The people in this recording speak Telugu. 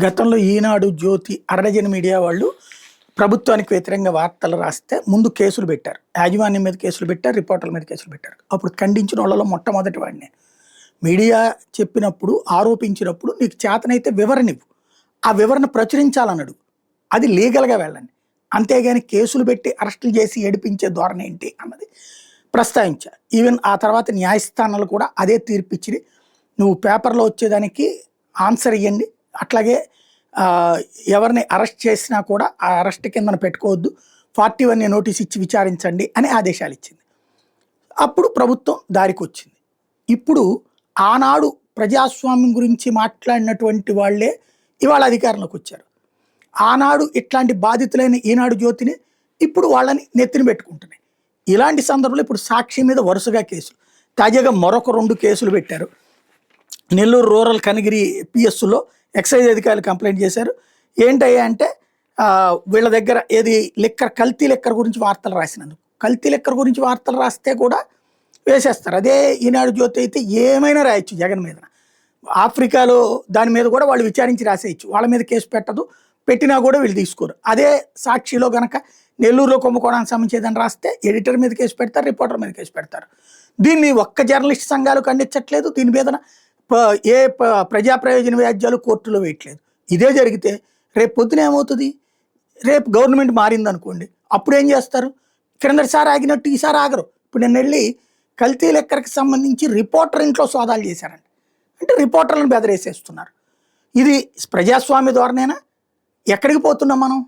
గతంలో ఈనాడు, జ్యోతి, అరడజన మీడియా వాళ్ళు ప్రభుత్వానికి వ్యతిరేకంగా వార్తలు రాస్తే ముందు కేసులు పెట్టారు. యాజమాన్యం మీద కేసులు పెట్టారు, రిపోర్టర్ల మీద కేసులు పెట్టారు. అప్పుడు ఖండించిన వాళ్ళలో మొట్టమొదటి వాడిని. మీడియా చెప్పినప్పుడు, ఆరోపించినప్పుడు నీకు చేతనైతే వివరణ ఇవ్వు. ఆ వివరణ ప్రచురించాలన్నాడు. అది లీగల్‌గా వెళ్ళండి. అంతేగాని కేసులు పెట్టి అరెస్టులు చేసి ఏడిపించే ధోరణి ఏంటి అన్నది ప్రస్తావించా. ఈవెన్ ఆ తర్వాత న్యాయస్థానాలు కూడా అదే తీర్పిచ్చినాయి. నువ్వు పేపర్‌లో వచ్చేదానికి ఆన్సర్ ఇయ్యండి. అట్లాగే ఎవరిని అరెస్ట్ చేసినా కూడా ఆ అరెస్ట్ కిందన పెట్టుకోవద్దు. 41 నోటీస్ ఇచ్చి విచారించండి అని ఆదేశాలు ఇచ్చింది. అప్పుడు ప్రభుత్వం దారికొచ్చింది. ఇప్పుడు ఆనాడు ప్రజాస్వామ్యం గురించి మాట్లాడినటువంటి వాళ్ళే ఇవాళ అధికారంలోకి వచ్చారు. ఆనాడు ఇట్లాంటి బాధితులైన ఈనాడు, జ్యోతిని ఇప్పుడు వాళ్ళని నెత్తిన పెట్టుకుంటున్నాయి. ఇలాంటి సందర్భంలో ఇప్పుడు సాక్షి మీద వరుసగా కేసులు. తాజాగా మరొక 2 కేసులు పెట్టారు. నెల్లూరు రూరల్ కనిగిరి పిఎస్లో ఎక్సైజ్ అధికారులు కంప్లైంట్ చేశారు. ఏంటయ్యా అంటే వీళ్ళ దగ్గర ఏది కల్తీ లిక్కర్ గురించి వార్తలు రాసినందుకు. కల్తీ లిక్కర్ గురించి వార్తలు రాస్తే కూడా వేసేస్తారు. అదే ఈనాడు, జ్యోతి అయితే ఏమైనా రాయొచ్చు జగన్ మీద. ఆఫ్రికాలో దాని మీద కూడా వాళ్ళు విచారించి రాసేయచ్చు. వాళ్ళ మీద కేసు పెట్టదు, పెట్టినా కూడా వీళ్ళు తీసుకోరు. అదే సాక్షిలో గనక నెల్లూరులో కుంభకోణానికి సంబంధించేదని రాస్తే ఎడిటర్ మీద కేసు పెడతారు, రిపోర్టర్ మీద కేసు పెడతారు. దీన్ని ఒక్క జర్నలిస్ట్ సంఘాలు ఖండించట్లేదు. దీని మీద ప్రజా ప్రయోజన వ్యాజ్యాలు కోర్టులో వేయట్లేదు. ఇదే జరిగితే రేపు పొద్దున ఏమవుతుంది? రేపు గవర్నమెంట్ మారిందనుకోండి, అప్పుడు ఏం చేస్తారు? క్రిందటిసారి ఆగినట్టు ఈసారి ఆగరు. ఇప్పుడు నేను వెళ్ళి కల్తీ లెక్కరికి సంబంధించి రిపోర్టర్ ఇంట్లో సోదాలు చేశారండి అంటే రిపోర్టర్లను బెదరేసేస్తున్నారు. ఇది ప్రజాస్వామ్య ధోరణేనా? ఎక్కడికి పోతున్నాం మనం?